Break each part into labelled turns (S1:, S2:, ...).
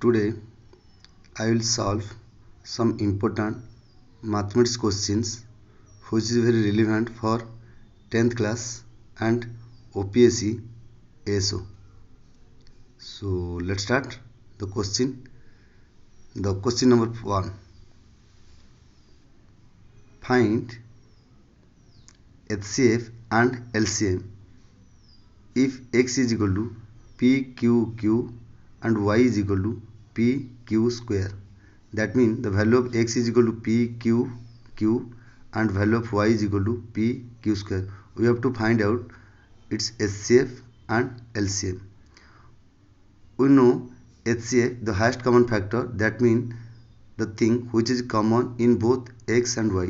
S1: Today I will solve some important mathematics questions which is very relevant for 10th class and OPSC ASO. So let's start the question. The question number 1. Find HCF and LCM if x is equal to PQQ and y is equal to PQ square. That means the value of x is equal to PQQ and value of y is equal to PQ square. We have to find out its HCF and LCM. We know HCF, the highest common factor, that means the thing which is common in both x and y.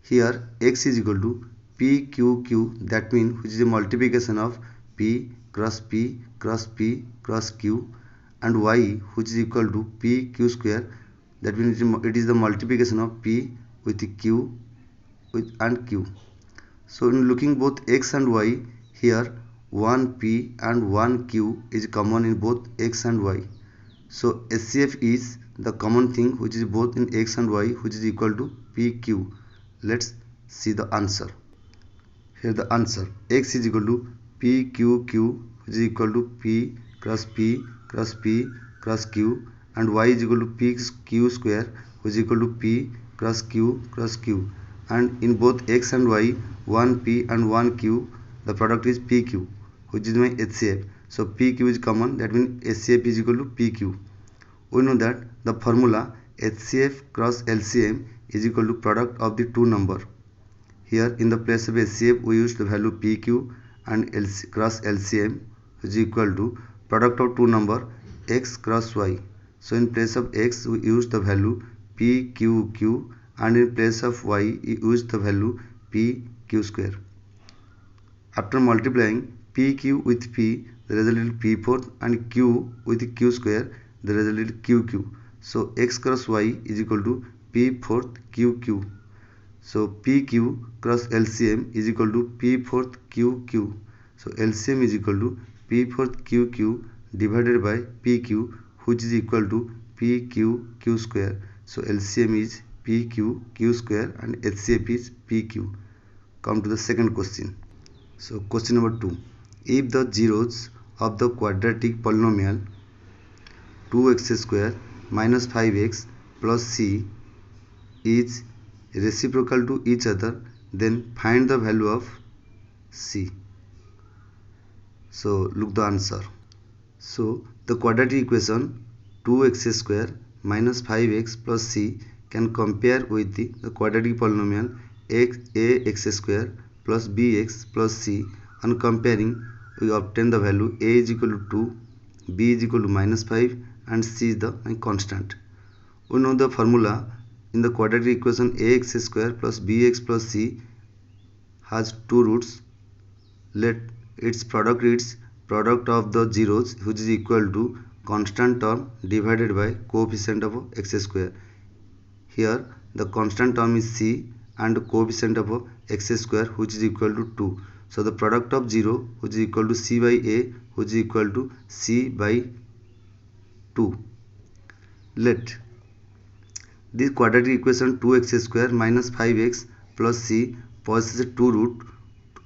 S1: Here x is equal to PQQ, that means which is a multiplication of P cross P cross P cross Q, and y which is equal to PQ square, that means it is the multiplication of P with Q and Q. So in looking both x and y, here 1P and 1Q is common in both x and y. So HCF is the common thing which is both in x and y, which is equal to PQ. Let's see the answer. Here the answer, x is equal to PQQ, which is equal to P cross P cross P cross Q, and y is equal to PQ square, which is equal to P cross Q cross Q. And in both x and y, 1P and 1Q, the product is PQ, which is my HCF. So PQ is common, that means HCF is equal to PQ. We know that the formula HCF cross LCM is equal to product of the two number. Here in the place of HCF we use the value PQ, and cross LCM which is equal to product of two number x cross y. So in place of x we use the value PQQ, and in place of y we use the value PQ square. After multiplying PQ with P, the result is P4, and Q with Q square, the result is QQ. So x cross y is equal to P4 QQ. So PQ cross LCM is equal to P4 QQ. So LCM is equal to P4 QQ divided by PQ, which is equal to PQ Q square. So LCM is PQ Q square and HCF is PQ. Come to the second question. So question number 2. If the zeros of the quadratic polynomial 2x square minus 5x plus c is reciprocal to each other, then find the value of c. So look the answer. So the quadratic equation 2x square minus 5x plus c can compare with the quadratic polynomial ax square plus bx plus c. On comparing, we obtain the value a is equal to 2, b is equal to minus 5, and c is the constant. We know the formula in the quadratic equation ax square plus bx plus c has two roots. Let its product reads product of the zeros, which is equal to constant term divided by coefficient of x square. Here the constant term is c and coefficient of x square, which is equal to 2. So the product of 0, which is equal to c by a, which is equal to c by 2. Let this quadratic equation 2x square minus 5x plus c possesses two root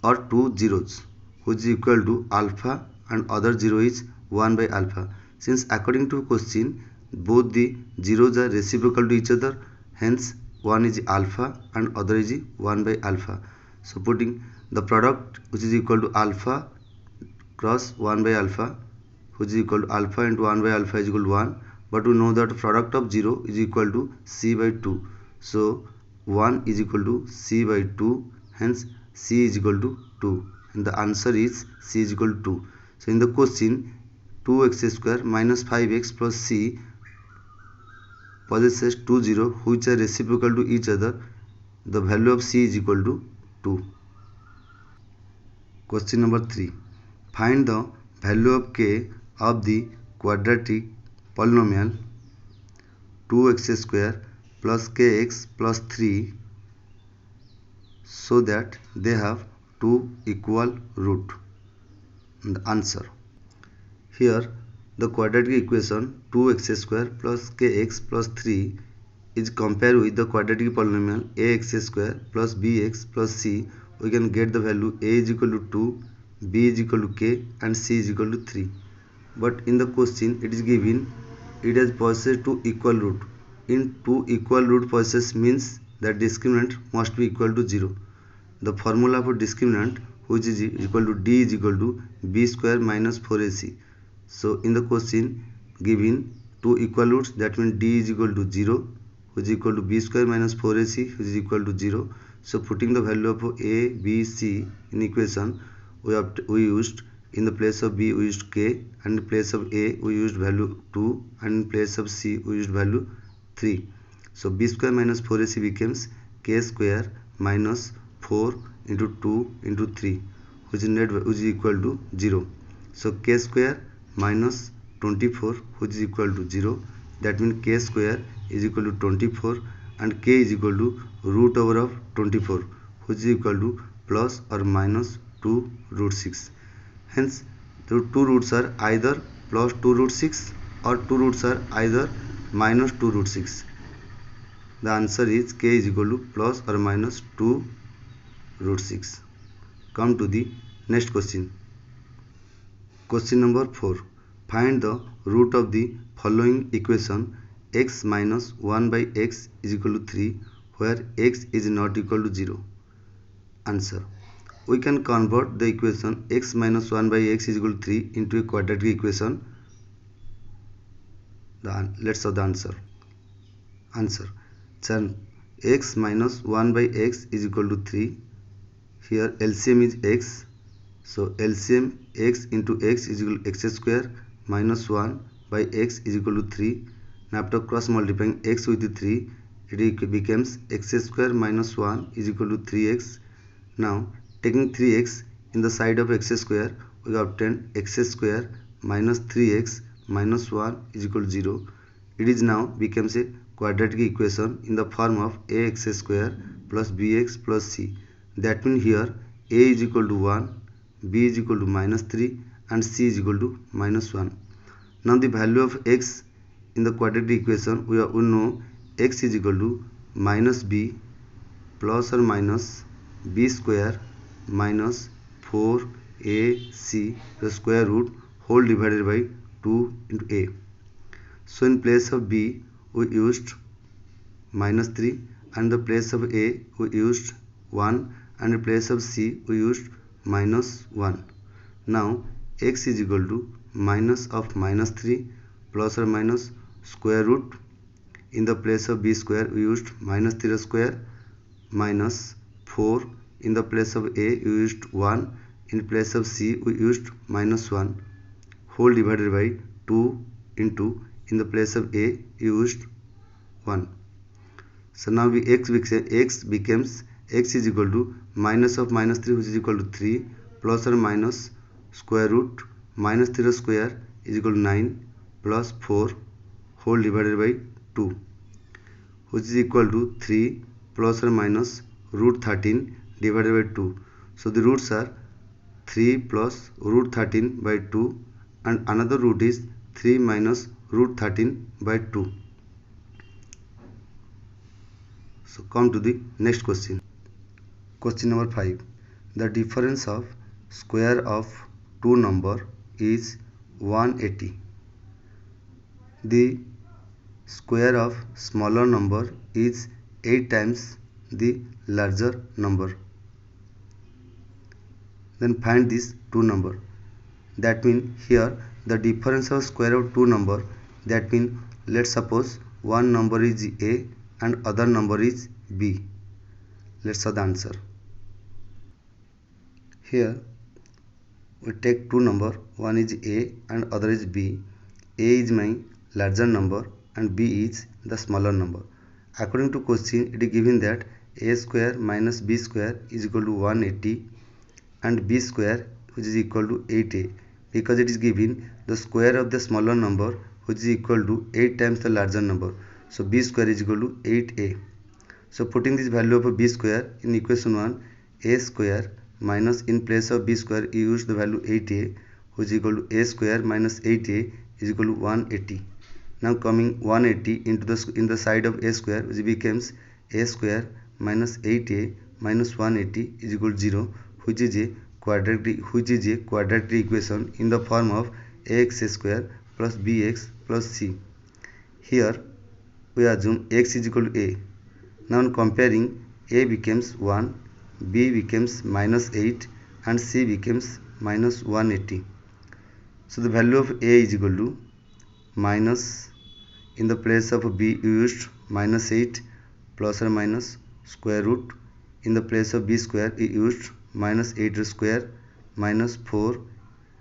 S1: or two zeros, which is equal to alpha, and other zero is 1 by alpha. Since according to question both the zeros are reciprocal to each other, hence one is alpha and other is 1 by alpha. So putting the product, which is equal to alpha cross 1 by alpha, which is equal to alpha into 1 by alpha is equal to 1, but we know that product of 0 is equal to c by 2. So 1 is equal to c by 2, hence c is equal to 2, and the answer is c is equal to 2. So in the question 2x square minus 5x plus c possesses two zeros which are reciprocal to each other, the value of c is equal to 2. Question number 3. Find the value of k of the quadratic polynomial 2x square plus kx plus 3 so that they have two equal root. And the answer. Here the quadratic equation 2x square plus kx plus 3 is compared with the quadratic polynomial ax square plus bx plus c. We can get the value a is equal to 2, b is equal to k, and c is equal to 3. But in the question it is given it has possessed two equal root. In two equal root possessed means that discriminant must be equal to 0. The formula for discriminant, which is equal to d is equal to b square minus 4ac. So in the question given two equal roots, that means d is equal to 0, which is equal to b square minus 4ac, which is equal to 0. So putting the value of a, b, c in equation, we used in the place of b we used k, and in place of a we used value 2, and in place of c we used value 3. So b square minus 4ac becomes k square minus 4 into 2 into 3, which is equal to 0. So k square minus 24, which is equal to 0. That means k square is equal to 24, and k is equal to root over of 24, which is equal to plus or minus 2 root 6. Hence the two roots are either plus 2 root 6 or two roots are either minus 2 root 6. The answer is k is equal to plus or minus 2 root 6. Come to the next question. Question number 4. Find the root of the following equation x minus 1 by x is equal to 3, where x is not equal to 0. Answer. We can convert the equation x minus 1 by x is equal to 3 into a quadratic equation. Let's have the answer. Then x minus 1 by x is equal to 3. Here LCM is x. So LCM x into x is equal to x square minus 1 by x is equal to 3. Now after cross multiplying x with the 3, it becomes x square minus 1 is equal to 3x. Now taking 3x in the side of x square, we obtain x square minus 3x minus 1 is equal to 0. It is now becomes a quadratic equation in the form of ax square plus bx plus c. That means here a is equal to 1, b is equal to minus 3, and c is equal to minus 1. Now the value of x in the quadratic equation, we know x is equal to minus b plus or minus b square minus 4ac the square root whole divided by 2 into a. So in place of b we used minus 3, and the place of a we used 1, and in place of c we used minus 1. Now x is equal to minus of minus 3 plus or minus square root. In the place of b square we used minus 3 square minus 4. In the place of a we used 1. In place of c we used minus 1 whole divided by 2 into, in the place of a we used 1. So now x becomes x is equal to minus of minus 3, which is equal to 3, plus or minus square root minus 3 square is equal to 9 plus 4 whole divided by 2, which is equal to 3 plus or minus root 13 divided by 2. So the roots are 3 plus root 13 by 2, and another root is 3 minus root 13 by 2. So come to the next question. Question number 5. The difference of square of two number is 180. The square of smaller number is 8 times the larger number. Then find these two number. That means here the difference of square of two number, that means let's suppose one number is a and other number is b. Let's have the answer. Here we take two number, one is a and other is b. A is my larger number and b is the smaller number. According to question, it is given that a square minus b square is equal to 180 and b square, which is equal to 8a, because it is given the square of the smaller number, which is equal to 8 times the larger number. So b square is equal to 8a. So putting this value of b square in equation 1, a square minus, in place of b square you use the value 8a, which is equal to a square minus 8a is equal to 180. Now coming 180 into the side of a square, which becomes a square minus 8a minus 180 is equal to 0, which is a quadratic equation in the form of ax square plus bx plus c. Here we assume x is equal to a. Now comparing, a becomes 1, b becomes minus 8 and c becomes minus 180. So the value of a is equal to minus, in the place of b used minus 8 plus or minus square root, in the place of b square we used minus 8 square minus 4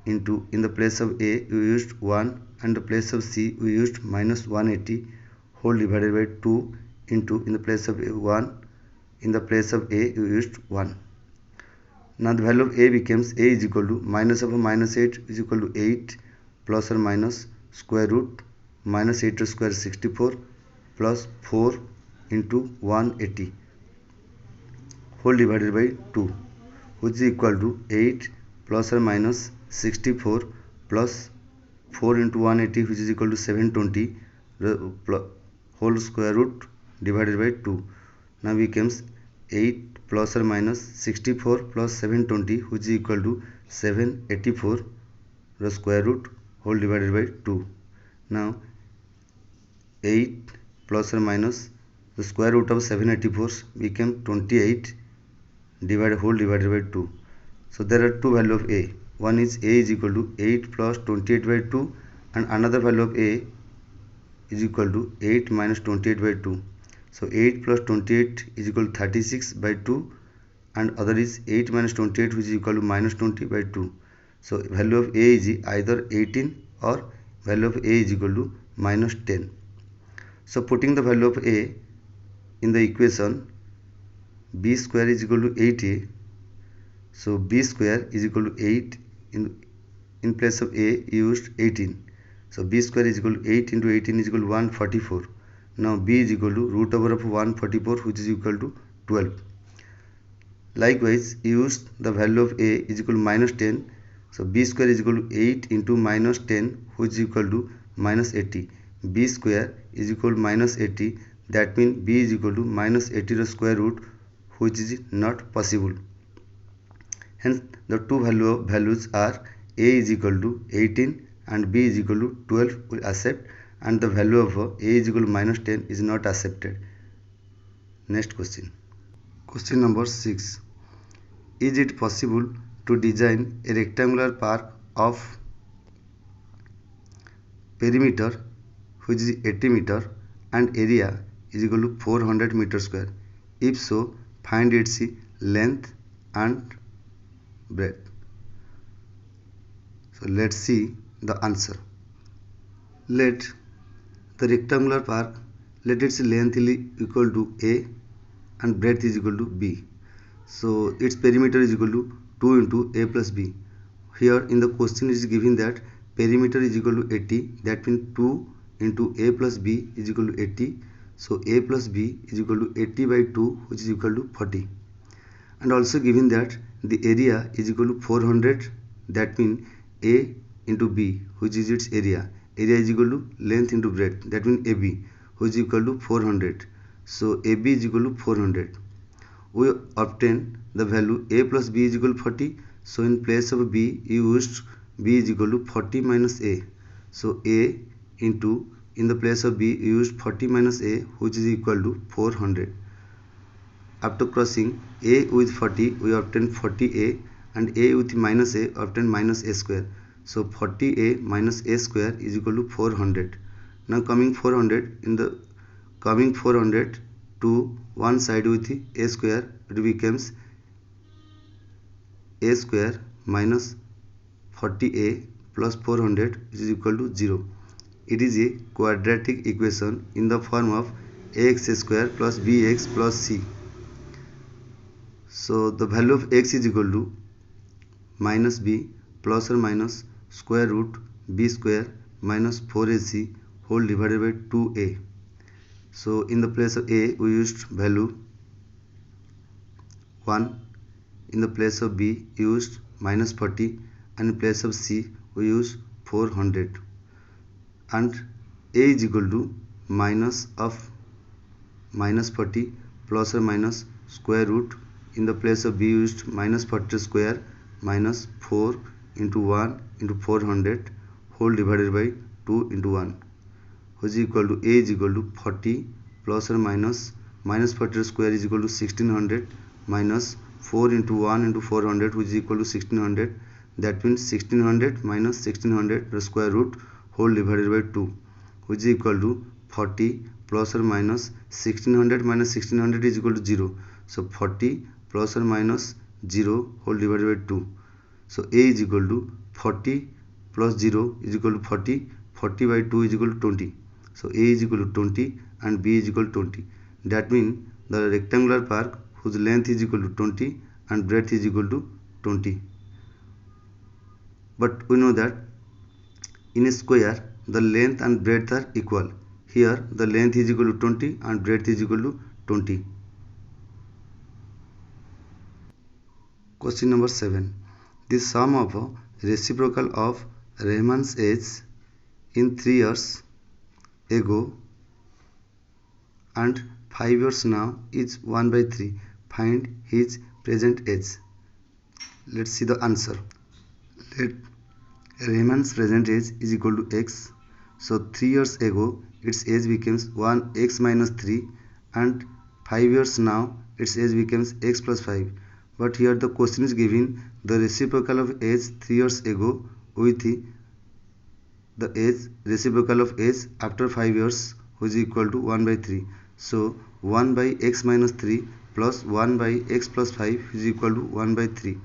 S1: into, in the place of a we used 1 and the place of c we used minus 180 whole divided by 2 into, in the place of a 1, in the place of a we used 1. Now the value of a becomes a is equal to minus of minus 8 is equal to 8 plus or minus square root minus 8 square 64 plus 4 into 180 whole divided by 2, which is equal to 8 plus or minus 64 plus 4 into 180, which is equal to 720 whole square root divided by 2. Now becomes 8 plus or minus 64 plus 720, which is equal to 784 the square root whole divided by 2. Now 8 plus or minus the square root of 784 became 28 whole divided by 2. So there are two values of a. One is a is equal to 8 plus 28 by 2 and another value of a is equal to 8 minus 28 by 2. So 8 plus 28 is equal to 36 by 2 and other is 8 minus 28, which is equal to minus 20 by 2. So value of a is either 18 or value of a is equal to minus 10. So putting the value of a in the equation, b square is equal to 8a. So b square is equal to 8, in place of a used 18. So b square is equal to 8 into 18 is equal to 144. Now b is equal to root over of 144, which is equal to 12. Likewise, use the value of a is equal to minus 10. So b square is equal to 8 into minus 10, which is equal to minus 80. b square is equal to minus 80. That means b is equal to minus 80 the square root, which is not possible. Hence the two values are a is equal to 18 and b is equal to 12 will accept, and the value of a is equal to minus 10 is not accepted. Next question. Question number 6. Is it possible to design a rectangular park of perimeter which is 80 meter and area is equal to 400 meter square? If so, find its length and breadth. So let's see the answer. Let the rectangular park, let its length is equal to a and breadth is equal to b. So its perimeter is equal to 2 into a plus b. Here in the question it is given that perimeter is equal to 80, that means 2 into a plus b is equal to 80. So a plus b is equal to 80 by 2, which is equal to 40. And also given that the area is equal to 400, that means a into b, which is its area. Area is equal to length into breadth, that means AB, which is equal to 400. So AB is equal to 400. We obtain the value a plus b is equal to 40. So in place of b, you used b is equal to 40 minus a. So a into, in the place of b, you used 40 minus a, which is equal to 400. After crossing a with 40, we obtain 40a, and a with minus a obtain minus a square. So 40a minus a square is equal to 400. Now coming 400 to one side with a square, it becomes a square minus 40a plus 400, which is equal to 0. It is a quadratic equation in the form of ax square plus bx plus c. So the value of x is equal to minus b plus or minus square root b square minus 4ac whole divided by 2a. So in the place of a, we used value 1. In the place of b, used minus 40, and in place of c, we use 400. and a is equal to minus of minus 40 plus or minus square root. In the place of b used minus 40 square minus 4 into 1 into 400 whole divided by 2 into 1, which is equal to a is equal to 40 plus or minus minus 40 square is equal to 1600 minus 4 into 1 into 400, which is equal to 1600. That means 1600 minus 1600 the square root whole divided by 2, which is equal to 40 plus or minus 1600 minus 1600 is equal to 0. So 40 plus or minus 0 whole divided by 2. So a is equal to 40 plus 0 is equal to 40. 40 by 2 is equal to 20. So a is equal to 20 and b is equal to 20. That means the rectangular park whose length is equal to 20 and breadth is equal to 20. But we know that in a square the length and breadth are equal. Here the length is equal to 20 and breadth is equal to 20. Question number 7. The sum of reciprocal of Rahman's age in 3 years ago and 5 years now is 1 by 3. Find his present age. Let's see the answer. Let Rahman's present age is equal to x. So 3 years ago its age becomes 1x minus 3 and 5 years now its age becomes x plus 5. But here the question is giving the reciprocal of age 3 years ago with the age reciprocal of age after 5 years, which is equal to 1 by 3. So 1 by x minus 3 plus 1 by x plus 5 is equal to 1 by 3.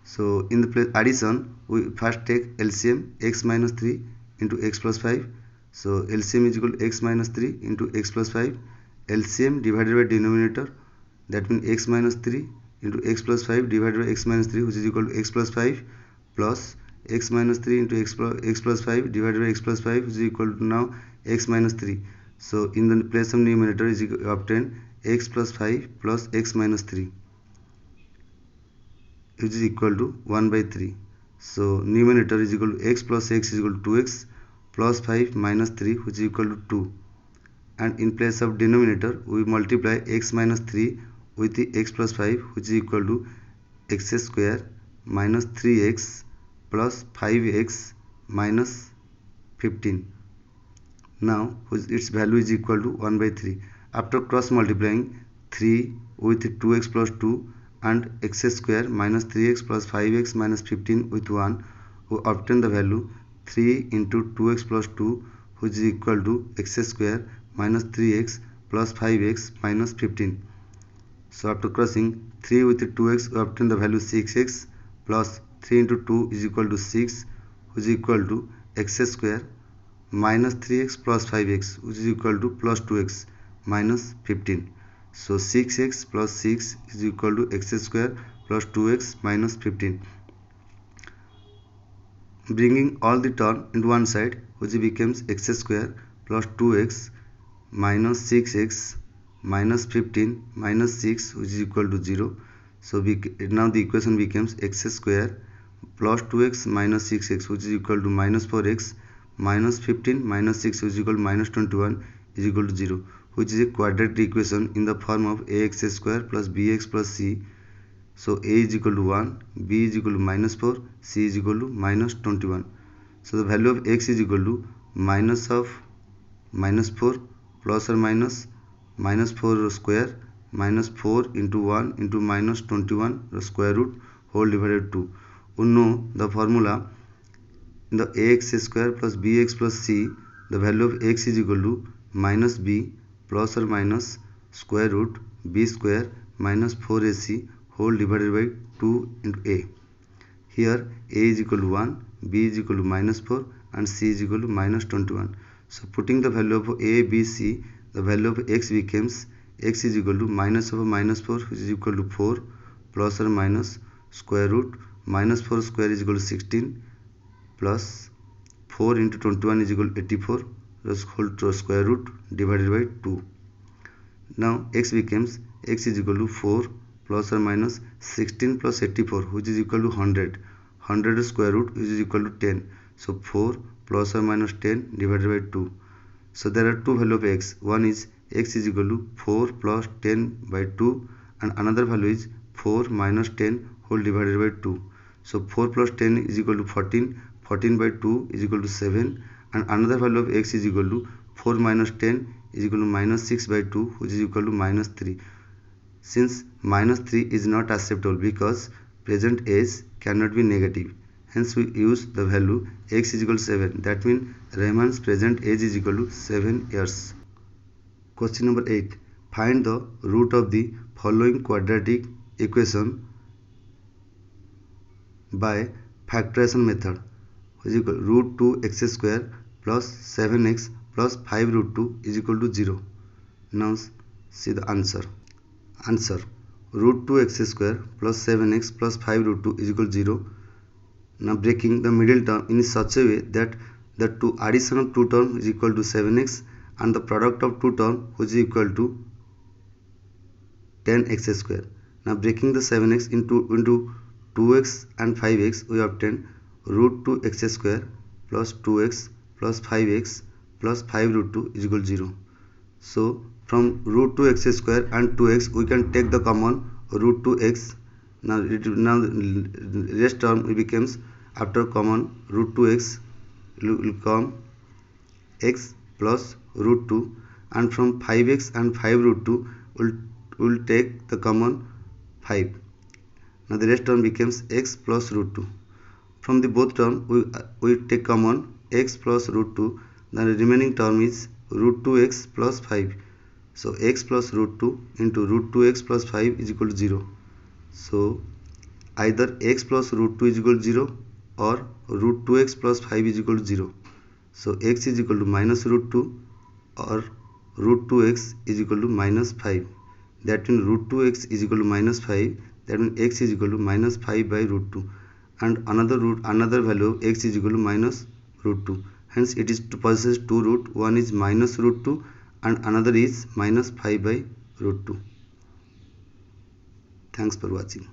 S1: So in the place addition, we first take LCM x minus 3 into x plus 5. So LCM is equal to x minus 3 into x plus 5. LCM divided by denominator, that means x minus 3 into x plus 5 divided by x minus 3, which is equal to x plus 5 plus x minus 3 into x plus 5 divided by x plus 5, which is equal to now x minus 3. So in the place of numerator is obtained x plus 5 plus x minus 3, which is equal to 1 by 3. So numerator is equal to x plus x is equal to 2x plus 5 minus 3, which is equal to 2. And in place of denominator we multiply x minus 3 with the x plus 5, which is equal to x square minus 3x plus 5x minus 15. Now its value is equal to 1 by 3. After cross multiplying 3 with 2x plus 2 and x square minus 3x plus 5x minus 15 with 1, we obtain the value 3 into 2x plus 2, which is equal to x square minus 3x plus 5x minus 15. So after crossing 3 with 2x, we obtain the value 6x plus 3 into 2 is equal to 6, which is equal to x square minus 3x plus 5x, which is equal to plus 2x minus 15. So 6x plus 6 is equal to x square plus 2x minus 15. Bringing all the term into one side, which becomes x square plus 2x minus 6x minus 15 minus 6, which is equal to 0. So now the equation becomes x square plus 2x minus 6x, which is equal to minus 4x minus 15 minus 6, which is equal to minus 21 is equal to 0, which is a quadratic equation in the form of ax square plus bx plus c. So a is equal to 1, b is equal to minus 4, c is equal to minus 21. So the value of x is equal to minus of minus 4 plus or minus minus 4 square minus 4 into 1 into minus 21 the square root whole divided 2. We know the formula in the ax square plus bx plus c. The value of x is equal to minus b plus or minus square root b square minus 4ac whole divided by 2 into a. Here a is equal to 1, b is equal to minus 4 and c is equal to minus 21. So putting the value of a, b, c, the value of x becomes x is equal to minus of minus 4, which is equal to 4 plus or minus square root minus 4 square is equal to 16 plus 4 into 21 is equal to 84 the whole square root divided by 2. Now x becomes x is equal to 4 plus or minus 16 plus 84, which is equal to 100. 100 square root, which is equal to 10. So 4 plus or minus 10 divided by 2. So there are two values of x. One is x is equal to 4 plus 10 by 2 and another value is 4 minus 10 whole divided by 2. So 4 plus 10 is equal to 14, 14 by 2 is equal to 7, and another value of x is equal to 4 minus 10 is equal to minus 6 by 2, which is equal to minus 3. Since minus 3 is not acceptable because present age cannot be negative, hence we use the value x is equal to 7. That means Rahman's present age is equal to 7 years. Question number 8. Find the root of the following quadratic equation by factorization method, which is equal to root 2x square plus 7x plus 5 root 2 is equal to 0. Now see the answer. Answer: root 2x square plus 7x plus 5 root 2 is equal to 0. Now breaking the middle term in such a way that the addition of two terms is equal to 7x and the product of two terms which is equal to 10x square. Now breaking the 7x into 2x and 5x, we obtain root 2x square plus 2x plus 5x plus 5 root 2 is equal to 0. So from root 2x square and 2x we can take the common root 2x. Now rest term becomes, after common root 2x will come x plus root 2, and from 5x and 5 root 2 will take the common 5. Now the rest term becomes x plus root 2. From the both term we take common x plus root 2. The remaining term is root 2x plus 5. So x plus root 2 into root 2x plus 5 is equal to 0. So either x plus root 2 is equal to 0 or root 2x plus 5 is equal to 0. So x is equal to minus root 2 or root 2x is equal to minus 5. That means root 2x is equal to minus 5. That means x is equal to minus 5 by root 2, and another value of x is equal to minus root 2. Hence it is to possess two root. One is minus root 2 and another is minus 5 by root 2. Thanks for watching.